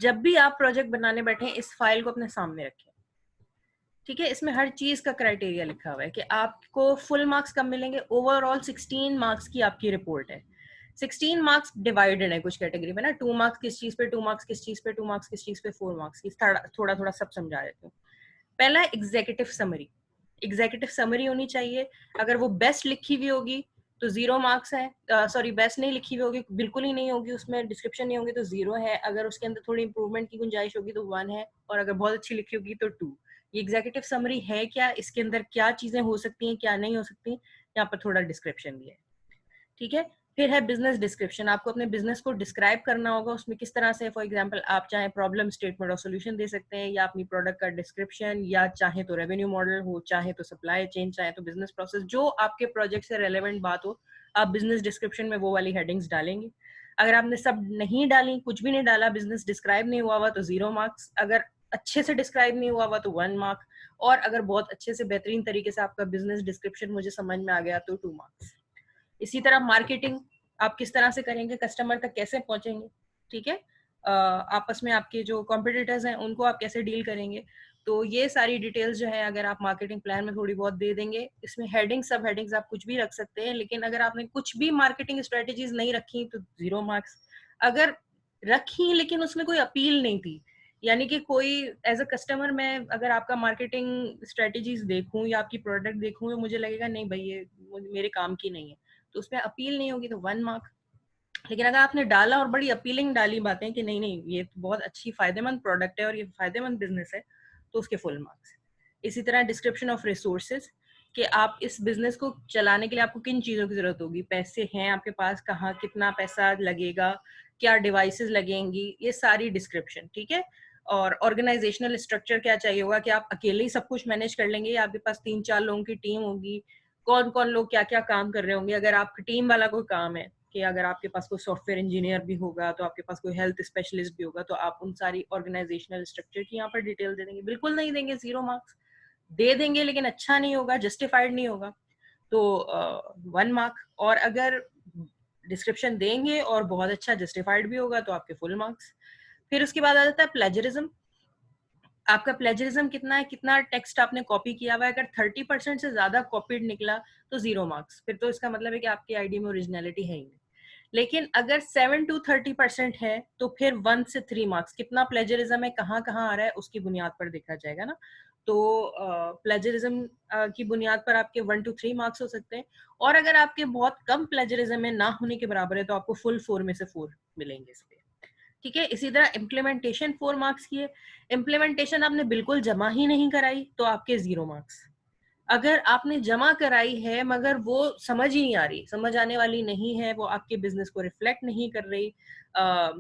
जब भी आप प्रोजेक्ट बनाने बैठे इस फाइल को अपने सामने रखें। ठीक है, इसमें हर चीज का क्राइटेरिया लिखा हुआ है कि आपको फुल मार्क्स कब मिलेंगे। ओवरऑल 16 मार्क्स की आपकी रिपोर्ट है। 16 मार्क्स डिवाइडेड है कुछ कैटेगरी में ना, 2 मार्क्स किस चीज पे, 2 मार्क्स किस चीज पे, 2 मार्क्स किस चीज पे, 4 मार्क्स की। थोड़ा थोड़ा सब समझा देती हूँ। पहला एग्जीक्यूटिव समरी। एग्जीक्यूटिव समरी होनी चाहिए। अगर वो बेस्ट लिखी हुई होगी तो 0 मार्क्स है। सॉरी, बेस्ट नहीं लिखी हुई होगी, बिल्कुल ही नहीं होगी, उसमें डिस्क्रिप्शन नहीं होगी तो 0 है। अगर उसके अंदर थोड़ी इंप्रूवमेंट की गुंजाइश होगी तो 1 है, और अगर बहुत अच्छी लिखी होगी तो 2। ये एग्जीक्यूटिव समरी है क्या, इसके अंदर क्या चीजें हो सकती हैं, क्या नहीं हो सकती, यहाँ पर थोड़ा डिस्क्रिप्शन दिया है। ठीक है, फिर है बिजनेस डिस्क्रिप्शन। आपको अपने बिजनेस को डिस्क्राइब करना होगा, उसमें किस तरह से, फॉर एग्जांपल आप चाहे प्रॉब्लम स्टेटमेंट और सॉल्यूशन दे सकते हैं, या अपनी प्रोडक्ट का डिस्क्रिप्शन, या चाहे तो रेवेन्यू मॉडल हो, चाहे तो सप्लाई चेन, चाहे तो बिजनेस प्रोसेस, जो आपके प्रोजेक्ट से रेलेवेंट बात हो, आप बिजनेस डिस्क्रिप्शन में वो वाली हेडिंग्स डालेंगे। अगर आपने सब नहीं डाली, कुछ भी नहीं डाला, बिजनेस डिस्क्राइब नहीं हुआ तो 0 मार्क्स। अगर अच्छे से डिस्क्राइब नहीं हुआ तो 1 मार्क, और अगर बहुत अच्छे से बेहतरीन तरीके से आपका बिजनेस डिस्क्रिप्शन मुझे समझ में आ गया तो 2 मार्क्स। इसी तरह मार्केटिंग आप किस तरह से करेंगे, कस्टमर तक कैसे पहुंचेंगे। ठीक है, आपस में आपके जो कॉम्पिटिटर्स हैं उनको आप कैसे डील करेंगे। तो ये सारी डिटेल्स जो है अगर आप मार्केटिंग प्लान में थोड़ी बहुत दे देंगे, इसमें हेडिंग सब हेडिंग्स आप कुछ भी रख सकते हैं, लेकिन अगर आपने कुछ भी मार्केटिंग स्ट्रेटेजीज नहीं रखी तो 0 मार्क्स। अगर रखी लेकिन उसमें कोई अपील नहीं थी, यानी कि कोई एज अ कस्टमर मैं अगर आपका मार्केटिंग स्ट्रेटेजीज देखूं या आपकी प्रोडक्ट देखूं, मुझे लगेगा नहीं भाई ये मेरे काम की नहीं है, तो उसमें अपील नहीं होगी तो 1 मार्क। लेकिन अगर आपने डाला और बड़ी अपीलिंग डाली बातें कि नहीं नहीं ये बहुत अच्छी फायदेमंद प्रोडक्ट है और ये फायदेमंद बिजनेस है, तो उसके फुल मार्क्स। इसी तरह डिस्क्रिप्शन ऑफ रिसोर्सेज, कि आप इस बिजनेस को चलाने के लिए आपको किन चीज़ों की जरूरत होगी, पैसे हैं आपके पास, कहाँ कितना पैसा लगेगा, क्या डिवाइसेस लगेंगी, ये सारी डिस्क्रिप्शन। ठीक है, और ऑर्गेनाइजेशनल स्ट्रक्चर क्या चाहिए होगा, कि आप अकेले ही सब कुछ मैनेज कर लेंगे या आपके पास 3-4 लोगों की टीम होगी, कौन कौन लोग क्या क्या काम कर रहे होंगे। अगर आपकी टीम वाला कोई काम है, कि अगर आपके पास कोई सॉफ्टवेयर इंजीनियर भी होगा तो आपके पास कोई हेल्थ स्पेशलिस्ट भी होगा, तो आप उन सारी ऑर्गेनाइजेशनल स्ट्रक्चर की यहाँ पर डिटेल दे देंगे। बिल्कुल नहीं देंगे 0 मार्क्स, दे देंगे लेकिन अच्छा नहीं होगा, जस्टिफाइड नहीं होगा, तो 1 मार्क। और अगर डिस्क्रिप्शन देंगे और बहुत अच्छा जस्टिफाइड भी होगा तो आपके फुल मार्क्स। फिर उसके बाद आ जाता है प्लेजरिज्म। आपका प्लेजरिज्म कितना है, कितना टेक्स्ट आपने कॉपी किया हुआ है। अगर 30% से ज्यादा कॉपीड निकला तो 0 मार्क्स, फिर तो इसका मतलब है कि आपकी आईडी में ओरिजिनलिटी है ही नहीं। लेकिन अगर 7 to 30% है तो फिर 1 से 3 मार्क्स, कितना प्लेजरिज्म है, कहाँ कहाँ आ रहा है, उसकी बुनियाद पर देखा जाएगा ना। तो प्लेजरिज्म की बुनियाद पर आपके 1 to 3 मार्क्स हो सकते हैं, और अगर आपके बहुत कम प्लेजरिज्म है, ना होने के बराबर है, तो आपको फुल 4 में से 4 मिलेंगे इस पे। ठीक है। इसी तरह इम्प्लीमेंटेशन 4 मार्क्स की है। इम्प्लीमेंटेशन आपने बिल्कुल जमा ही नहीं कराई तो आपके 0 मार्क्स। अगर आपने जमा कराई है मगर वो समझ ही नहीं आ रही, समझ आने वाली नहीं है, वो आपके बिजनेस को रिफ्लेक्ट नहीं कर रही,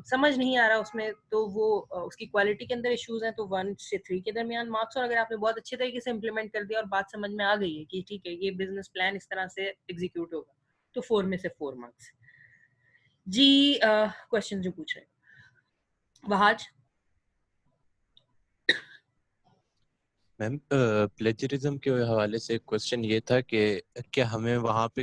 समझ नहीं आ रहा उसमें, तो वो उसकी क्वालिटी के अंदर इश्यूज हैं, तो 1 से 3 के दरमियान मार्क्स। और अगर आपने बहुत अच्छे तरीके से इम्प्लीमेंट कर दिया और बात समझ में आ गई है कि ठीक है ये बिजनेस प्लान इस तरह से एग्जीक्यूट होगा, तो 4 में से 4 मार्क्स। जी क्वेश्चन जो पूछ रहे हैं वहाज। मैम प्लेजरिज्म के हवाले से क्वेश्चन ये था कि क्या हमें वहाँ पे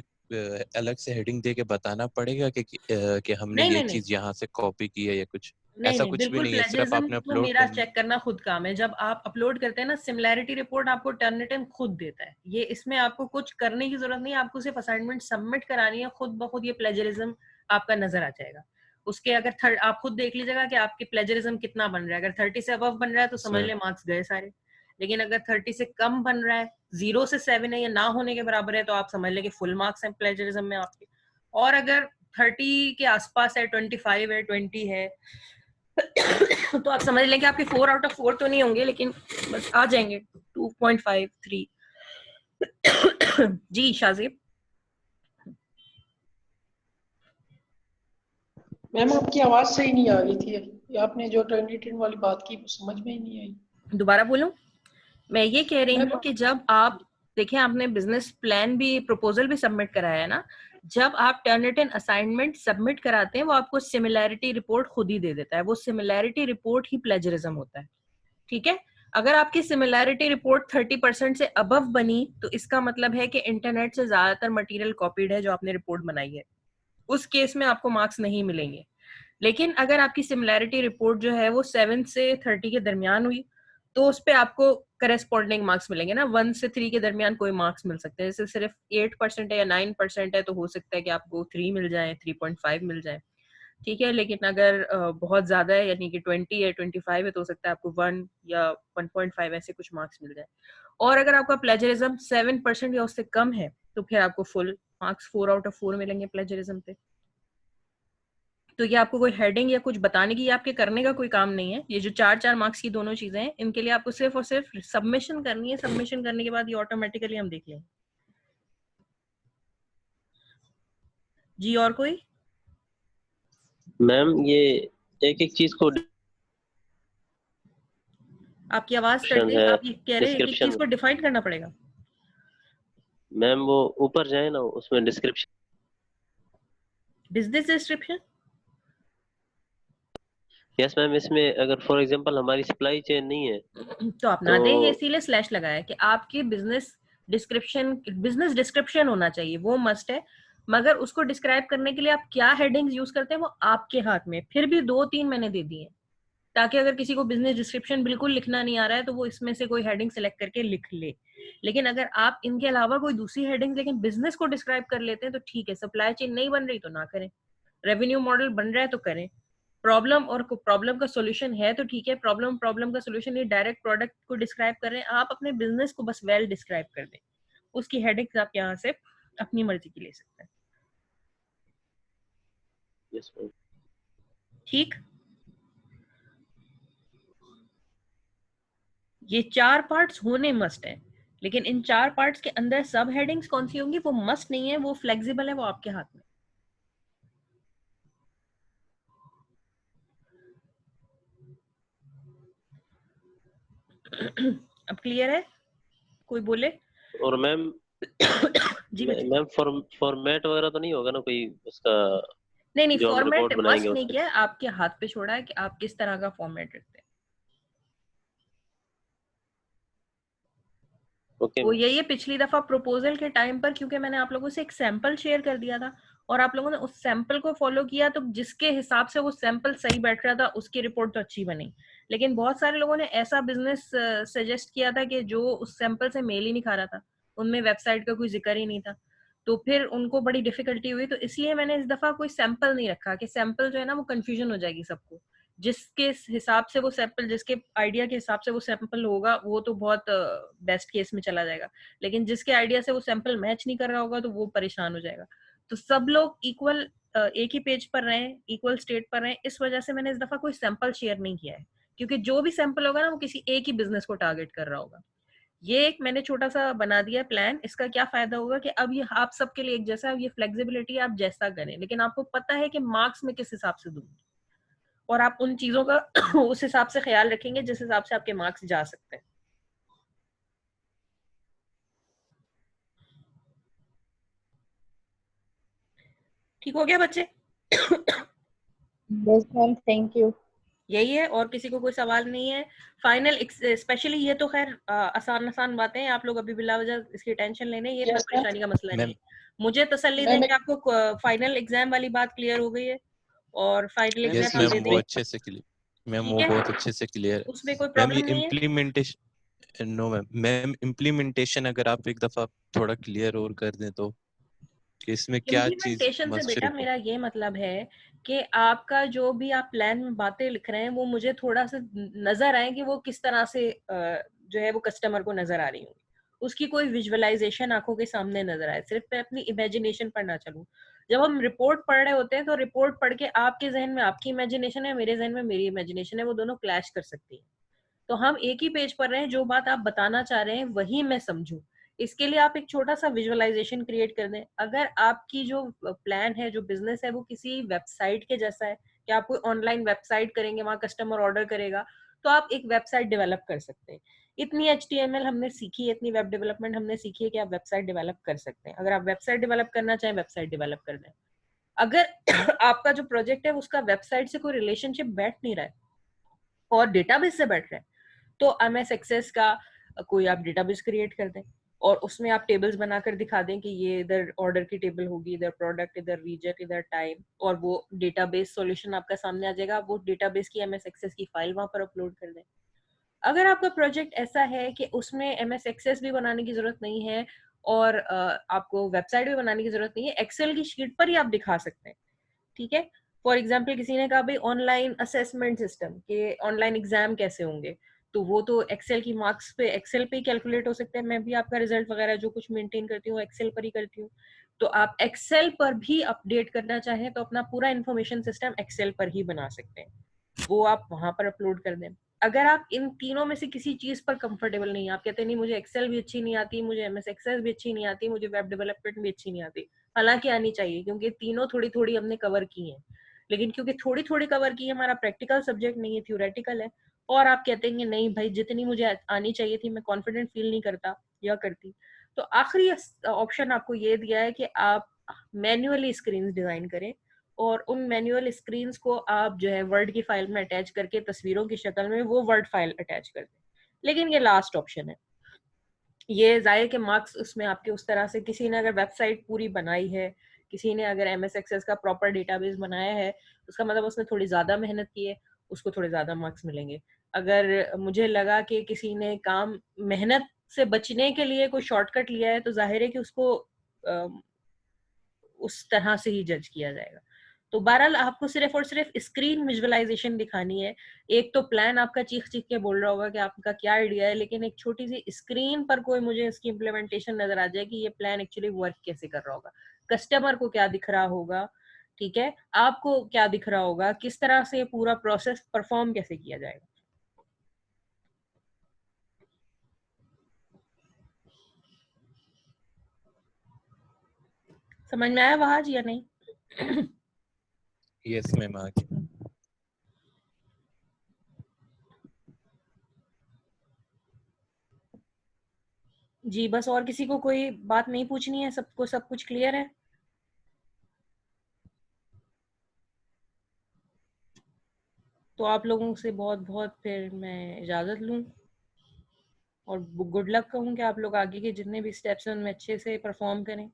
अलग से हेडिंग दे के बताना पड़ेगा कि हमने नहीं ये नहीं नहीं चीज यहाँ से कॉपी की है या कुछ नहीं ऐसा नहीं, कुछ भी बिल्कुल नहीं है, सिर्फ प्लेजरिज्म आपने तो अपलोड मेरा करना। चेक करना खुद काम है। जब आप अपलोड करते हैं ना, सिमिलैरिटी रिपोर्ट आपको टर्निटिन खुद देता है, ये इसमें आपको कुछ करने की जरूरत नहीं है, आपको सिर्फ असाइनमेंट सबमिट करानी है, खुद ब खुद ये प्लेजरिज्म आपका नजर आ जाएगा। उसके अगर आप खुद देख लीजिएगा कि आपकी प्लेजरिज्म कितना बन रहा है। अगर 30 से अबव बन रहा है तो समझ ले मार्क्स गए सारे, लेकिन अगर 30 से कम बन रहा है, 0 से 7 है या ना होने के बराबर है, तो आप समझ ले कि फुल मार्क्स हैं प्लेजरिज्म में आपके। और अगर 30 के आसपास है, 25 है, 20 है, तो आप समझ लें कि आपके 4 आउट ऑफ 4 तो नहीं होंगे, लेकिन बस आ जाएंगे 2.5 3। जी शाजिब। मैम आपकी आवाज सही नहीं आ रही थी, ये आपने जो टर्निटिन वाली बात की समझ में ही नहीं आई। दोबारा बोलूं? मैं ये कह रही मैम हूँ कि जब आप देखें, आपने बिजनेस प्लान भी, प्रपोजल भी सबमिट कराया है ना, जब आप टर्निटिन असाइनमेंट सबमिट कराते हैं वो आपको सिमिलैरिटी रिपोर्ट खुद ही दे देता है। वो सिमिलैरिटी रिपोर्ट ही प्लेजरिज्म होता है। ठीक है। अगर आपकी सिमिलैरिटी रिपोर्ट 30% से अबव बनी तो इसका मतलब है कि इंटरनेट से ज्यादातर मटेरियल कॉपीड है जो आपने रिपोर्ट बनाई है, उस केस में आपको मार्क्स नहीं मिलेंगे। लेकिन अगर आपकी सिमिलैरिटी रिपोर्ट जो है वो 7 से 30 के दरमियान हुई तो उस पे आपको करेस्पॉन्डिंग मार्क्स मिलेंगे ना। 1 से 3 के दरमियान कोई मार्क्स मिल सकते हैं, जैसे सिर्फ 8% है या 9% है तो हो सकता है कि आपको 3 मिल जाए, 3.5 मिल जाए। ठीक है। लेकिन अगर बहुत ज्यादा है, यानी कि 20 है, 25 है, तो हो सकता है आपको 1 या 1.5 ऐसे कुछ मार्क्स मिल जाए। और अगर आपका प्लेजरिज्म 7% या उससे कम है तो फिर आपको फुल मार्क्स 4 आउट ऑफ 4 मिलेंगे प्लेजरिज्म पे। तो ये आपको कोई हेडिंग या कुछ बताने की, आपके करने का कोई काम नहीं है। ये जो 4 मार्क्स की दोनों चीजें हैं, इनके लिए आपको सिर्फ और सिर्फ सबमिशन करनी है। सबमिशन करने के बाद ये ऑटोमेटिकली हम देख लेंगे। जी और कोई? मैम ये एक एक चीज को आपकी आवाज कट गई। है, आप ये कह रहे हैं एक एक चीज डिस्क्रिप्शन। को डिफाइन करना पड़ेगा। मैम वो ऊपर जाए ना, उसमें description. Business description? Yes ma'am, इसमें अगर फॉर एग्जांपल हमारी सप्लाई चेन नहीं है तो आप ना दें, इसीलिए स्लैश लगाया कि आपकी बिजनेस डिस्क्रिप्शन होना चाहिए, वो मस्ट है। मगर उसको डिस्क्राइब करने के लिए आप क्या हेडिंग्स यूज करते हैं वो आपके हाथ में। फिर भी 2-3 मैंने दे दिए ताकि अगर किसी को बिजनेस डिस्क्रिप्शन बिल्कुल लिखना नहीं आ रहा है तो वो इसमें से कोई हेडिंग सेलेक्ट करके लिख ले। लेकिन अगर आप इनके अलावा कोई दूसरी हेडिंग लेकिन बिजनेस को डिस्क्राइब कर लेते हैं तो ठीक है। सप्लाई चेन नहीं बन रही तो ना करें, रेवेन्यू मॉडल बन रहा है तो करें। प्रॉब्लम और प्रॉब्लम का सॉल्यूशन है तो ठीक है। प्रॉब्लम का सॉल्यूशन ये डायरेक्ट प्रोडक्ट को डिस्क्राइब कर रहे हैं, आप अपने बिजनेस को बस वेल डिस्क्राइब कर दें। उसकी हेडिंग्स आप यहाँ से अपनी मर्जी की ले सकते हैं। Yes ma'am. ठीक। ये 4 पार्ट्स होने मस्ट है, लेकिन इन 4 पार्ट्स के अंदर सब हेडिंग्स कौन सी होंगी वो मस्ट नहीं है, वो फ्लेक्सिबल है, वो आपके हाथ में। अब क्लियर है? कोई बोले? और मैम जी बच्चे। मैम फॉर्मेट वगैरह तो नहीं होगा ना कोई उसका, नहीं जो हम फॉर्मेट रिपोर्ट बनाएंगे मस्ट नहीं उसका? किया, आपके हाथ पे छोड़ा है कि आप किस तरह का फॉर्मेट रखते हैं। ओके वो यही है, पिछली दफा प्रपोजल के टाइम पर क्योंकि मैंने आप लोगों से एक सैंपल शेयर कर दिया था और आप लोगों ने उस सैंपल को फॉलो किया, तो जिसके हिसाब से वो सैंपल सही बैठ रहा था उसकी रिपोर्ट तो अच्छी बनी। लेकिन बहुत सारे लोगों ने ऐसा बिजनेस सजेस्ट किया था कि जो उस सैंपल से मेल ही नहीं खा रहा था, उनमें वेबसाइट का कोई जिक्र ही नहीं था, तो फिर उनको बड़ी डिफिकल्टी हुई। तो इसलिए मैंने इस दफा कोई सैंपल नहीं रखा कि सैंपल जो है ना वो कंफ्यूजन हो जाएगी सबको। जिसके हिसाब से वो सैंपल, जिसके आइडिया के हिसाब से वो सैंपल होगा वो तो बहुत बेस्ट केस में चला जाएगा, लेकिन जिसके आइडिया से वो सैंपल मैच नहीं कर रहा होगा तो वो परेशान हो जाएगा। तो सब लोग इक्वल एक ही पेज पर रहें, इक्वल स्टेट पर रहें, इस वजह से मैंने इस दफा कोई सैंपल शेयर नहीं किया है, क्योंकि जो भी सैंपल होगा ना वो किसी एक ही बिजनेस को टारगेट कर रहा होगा। ये एक मैंने छोटा सा बना दिया प्लान। इसका क्या फायदा होगा कि अब ये आप सबके लिए एक जैसा, अब ये फ्लेक्सिबिलिटी आप जैसा करें, लेकिन आपको पता है कि मार्क्स में किस हिसाब से दूंगी, और आप उन चीजों का उस हिसाब से ख्याल रखेंगे जिस हिसाब से आपके मार्क्स जा सकते हैं। ठीक हो गया बच्चे? Yes ma'am, thank you. यही है, और किसी को कोई सवाल नहीं है? फाइनल स्पेशली ये तो खैर आसान आसान बातें हैं, आप लोग अभी बिला वजह इसकी टेंशन लेने, ये इतना यस मैम। परेशानी का मसला नहीं मैम है। मुझे तसल्ली दें मैम कि आपको फाइनल एग्जाम वाली बात क्लियर हो गई है और फाइनल मैम यस एग्जाम आप मैम, दे एक्सक्यूज वो मी। देंगे। अच्छे से क्लियर, मैम ठीक वो है, बहुत अच्छे से क्लियर। उसमें कोई मैम ये प्रॉब्लम नहीं है। Implementation, no ma'am, ma'am implementation अगर आप एक दफा थोड़ा क्लियर और कर दें तो, कि इसमें क्या चीज इम्प्लीमेंटेशन से मस्ट बेटा रिपोर्ट। मेरा ये मतलब है कि आपका जो भी आप प्लान में बातें लिख रहे हैं वो मुझे थोड़ा सा नजर आए कि वो किस तरह से जो है वो कस्टमर को नजर आ रही होंगी, उसकी कोई विजुअलाइजेशन आंखों के सामने नजर आए, सिर्फ मैं अपनी इमेजिनेशन पर ना चलूं। जब हम रिपोर्ट पढ़ रहे होते हैं तो रिपोर्ट पढ़ के आपके जहन में आपकी इमेजिनेशन है, मेरे जहन में मेरी इमेजिनेशन है, वो दोनों क्लैश कर सकती है। तो हम एक ही पेज पर रहें, जो बात आप बताना चाह रहे हैं वही मैं समझूं, इसके लिए आप एक छोटा सा विजुअलाइजेशन क्रिएट कर दें। अगर आपकी जो प्लान है, जो बिजनेस है, वो किसी वेबसाइट के जैसा है कि आप कोई ऑनलाइन वेबसाइट करेंगे, वहां कस्टमर ऑर्डर करेगा, तो आप एक वेबसाइट डेवलप कर सकते हैं। इतनी HTML हमने सीखी है, इतनी वेब डेवलपमेंट हमने सीखी है कि आप वेबसाइट डेवलप कर सकते हैं। अगर आप वेबसाइट डेवलप करना चाहें, वेबसाइट डेवलप कर दें। अगर आपका जो प्रोजेक्ट है उसका वेबसाइट से कोई रिलेशनशिप बैठ नहीं रहा है और डेटाबेस से बैठ रहा है, तो MS एक्सेस का कोई आप डेटाबेस क्रिएट कर दें और उसमें आप टेबल्स बनाकर दिखा दें कि ये इधर ऑर्डर की टेबल होगी, इधर प्रोडक्ट, इधर रीजन, इधर टाइम, और वो डेटाबेस सॉल्यूशन आपका सामने आ जाएगा। वो डेटाबेस की MS एक्सेस की फाइल वहां पर अपलोड कर दें। अगर आपका प्रोजेक्ट ऐसा है कि उसमें MS एक्सेस भी बनाने की जरूरत नहीं है और आपको वेबसाइट भी बनाने की जरूरत नहीं है, एक्सेल की शीट पर ही आप दिखा सकते हैं। ठीक है, फॉर एग्जाम्पल किसी ने कहा भाई ऑनलाइन असेसमेंट सिस्टम के ऑनलाइन एग्जाम कैसे होंगे, तो वो तो एक्सेल की मार्क्स पे, एक्सेल पे ही कैलकुलेट हो सकते हैं। मैं भी आपका रिजल्ट वगैरह जो कुछ मेंटेन करती हूँ एक्सेल पर ही करती हूँ। तो आप एक्सेल पर भी अपडेट करना चाहें तो अपना पूरा इंफॉर्मेशन सिस्टम एक्सेल पर ही बना सकते हैं, वो आप वहां पर अपलोड कर दें। अगर आप इन तीनों में से किसी चीज पर कंफर्टेबल नहीं, आप कहते नहीं मुझे एक्सेल भी अच्छी नहीं आती, मुझे MS एक्सेस भी अच्छी नहीं आती, मुझे वेब डेवलपमेंट भी अच्छी नहीं आती, हालांकि आनी चाहिए क्योंकि तीनों थोड़ी थोड़ी हमने कवर की हैं, लेकिन क्योंकि थोड़ी थोड़ी कवर की है, हमारा प्रैक्टिकल सब्जेक्ट नहीं है, थ्योरेटिकल है, और आप कहते हैं नहीं भाई जितनी मुझे आनी चाहिए थी मैं कॉन्फिडेंट फील नहीं करता या करती, तो आखिरी ऑप्शन आपको ये दिया है कि आप मैन्युअली स्क्रीन डिजाइन करें और उन मैनुअल स्क्रीन्स को आप जो है वर्ड की फाइल में अटैच करके तस्वीरों की शक्ल में वो वर्ड फाइल अटैच कर दें। लेकिन ये लास्ट ऑप्शन है, ये जाहिर के मार्क्स उसमें आपके उस तरह से, किसी ने अगर वेबसाइट पूरी बनाई है, किसी ने अगर MS एक्सेस का प्रॉपर डेटाबेस बनाया है, उसका मतलब उसने थोड़ी ज्यादा मेहनत की है, उसको थोड़े ज्यादा मार्क्स मिलेंगे। अगर मुझे लगा कि किसी ने काम मेहनत से बचने के लिए कोई शॉर्टकट लिया है, तो जाहिर है कि उसको उस तरह से ही जज किया जाएगा। तो बहरहाल आपको सिर्फ और सिर्फ स्क्रीन विजुअलाइजेशन दिखानी है। एक तो प्लान आपका चीख चीख के बोल रहा होगा कि आपका क्या आइडिया है, लेकिन एक छोटी सी स्क्रीन पर कोई मुझे इसकी इम्प्लीमेंटेशन नजर आ जाए कि ये प्लान एक्चुअली वर्क कैसे कर रहा होगा, कस्टमर को क्या दिख रहा होगा, ठीक है, आपको क्या दिख रहा होगा, किस तरह से पूरा प्रोसेस परफॉर्म कैसे किया जाएगा। समझ में आया वहाज या नहीं? यस मैम, आगे। जी बस, और किसी को कोई बात नहीं पूछनी है? सबको सब कुछ क्लियर है? तो आप लोगों से बहुत बहुत फिर मैं इजाजत लूं। और गुड लक कहूँगी आप लोग आगे के जितने भी स्टेप्स हैं उनमें अच्छे से परफॉर्म करें।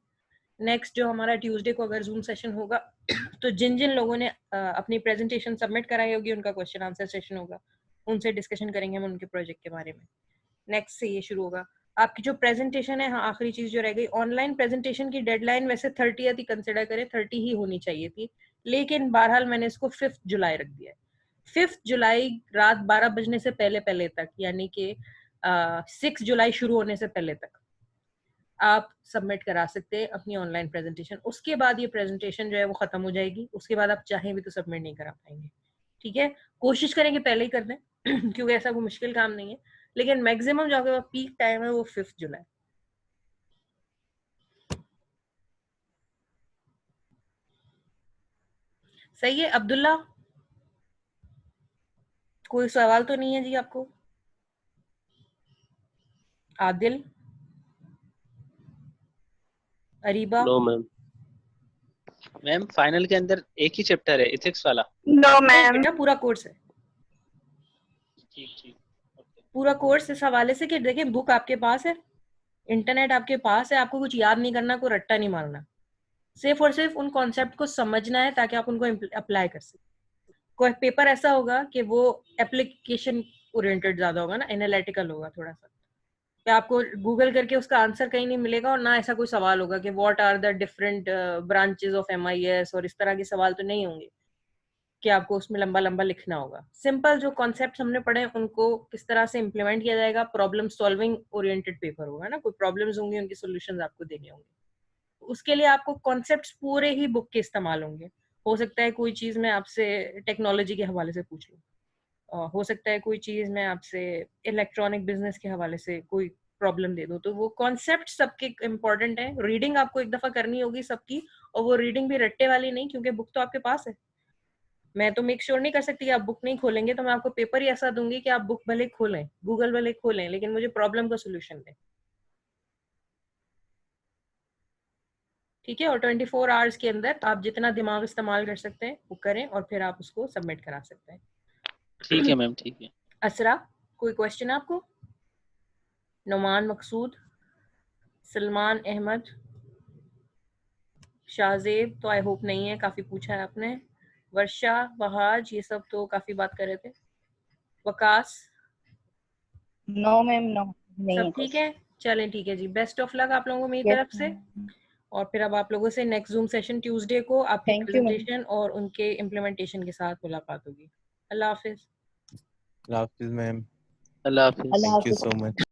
नेक्स्ट जो हमारा ट्यूसडे को अगर जूम सेशन होगा तो जिन जिन लोगों ने अपनी प्रेजेंटेशन सबमिट कराई होगी उनका क्वेश्चन आंसर सेशन होगा, उनसे डिस्कशन करेंगे हम उनके प्रोजेक्ट के बारे में। नेक्स्ट से ये शुरू होगा। आपकी जो प्रेजेंटेशन है, हाँ आखिरी चीज जो रह गई, ऑनलाइन प्रेजेंटेशन की डेडलाइन वैसे 30th ही कंसिडर करें, 30 ही होनी चाहिए थी, लेकिन बहरहाल मैंने इसको 5 जुलाई रख दिया है। 5 जुलाई रात 12 बजने से पहले पहले तक, यानी कि 6 जुलाई शुरू होने से पहले तक आप सबमिट करा सकते हैं अपनी ऑनलाइन प्रेजेंटेशन। उसके बाद ये प्रेजेंटेशन जो है वो खत्म हो जाएगी, उसके बाद आप चाहें भी तो सबमिट नहीं करा पाएंगे। ठीक है, कोशिश करेंगे पहले ही कर दें क्योंकि ऐसा कोई मुश्किल काम नहीं है, लेकिन मैक्सिमम जो आपके पास पीक टाइम है वो 5 जुलाई। सही है अब्दुल्ला, कोई सवाल तो नहीं है जी आपको? Adil, Areeba? No ma'am. Ma'am final के अंदर एक ही चैप्टर है, एथिक्स वाला। नो नहीं मैम। बेटा, पूरा कोर्स है, ठीक ठीक, ओके। पूरा कोर्स इस हवाले से कि देखिए बुक आपके पास है, इंटरनेट आपके पास है, आपको कुछ याद नहीं करना, कोई रट्टा नहीं मारना, सिर्फ और सिर्फ उन कॉन्सेप्ट को समझना है ताकि आप उनको अप्लाई कर सकें। कोई पेपर ऐसा होगा कि वो एप्लीकेशन ओरिएंटेड ज्यादा होगा ना, एनालिटिकल होगा थोड़ा सा, कि आपको गूगल करके उसका आंसर कहीं नहीं मिलेगा, और ना ऐसा कोई सवाल होगा कि what are the different branches of MIS और इस तरह के सवाल तो नहीं होंगे कि आपको उसमें लंबा लंबा लिखना होगा। सिंपल जो कॉन्सेप्ट हमने पढ़े उनको किस तरह से इम्प्लीमेंट किया जाएगा, प्रॉब्लम सॉल्विंग ओरिएंटेड पेपर होगा ना, कोई प्रॉब्लम्स होंगी उनके सॉल्यूशंस आपको देने होंगे, उसके लिए आपको कॉन्सेप्ट्स पूरे ही बुक के इस्तेमाल होंगे। हो सकता है कोई चीज मैं आपसे टेक्नोलॉजी के हवाले से पूछ लूँ, हो सकता है कोई चीज मैं आपसे इलेक्ट्रॉनिक बिजनेस के हवाले से कोई प्रॉब्लम दे दूँ, तो वो कॉन्सेप्ट सबके इम्पोर्टेंट है। रीडिंग आपको एक दफा करनी होगी सबकी, और वो रीडिंग भी रट्टे वाली नहीं, क्योंकि बुक तो आपके पास है। मैं तो मेक श्योर नहीं कर सकती कि आप बुक नहीं खोलेंगे, तो मैं आपको पेपर ही ऐसा दूंगी कि आप बुक भले खोलें, गूगल भले खोलें, लेकिन मुझे प्रॉब्लम का सोल्यूशन दें। ठीक है, और 24 आवर्स के अंदर आप जितना दिमाग इस्तेमाल कर सकते हैं वो करें, और फिर आप उसको सबमिट करा सकते हैं। ठीक है मैम, ठीक है। असरा, कोई क्वेश्चन आपको? नुमान मकसूद, सलमान अहमद, शाहजेब तो आई होप नहीं है, काफी पूछा है आपने। वर्षा, वहाज, ये सब तो काफी बात कर रहे थे। वकास, नो मैम, नो नहीं सब है ठीक है? चलें ठीक है जी, बेस्ट ऑफ लक आप लोगों को मेरी Yes, तरफ से। और फिर अब आप लोगों से नेक्स्ट जूम सेशन ट्यूसडे को आपकी Thank you, ma'am. प्रेजेंटेशन और उनके इम्प्लीमेंटेशन के साथ मुलाकात होगी। अल्लाह हाफिज। अल्लाह हाफिज मैम, अल्लाह हाफिज। अल्लाह थैंक यू हाफिज। So much.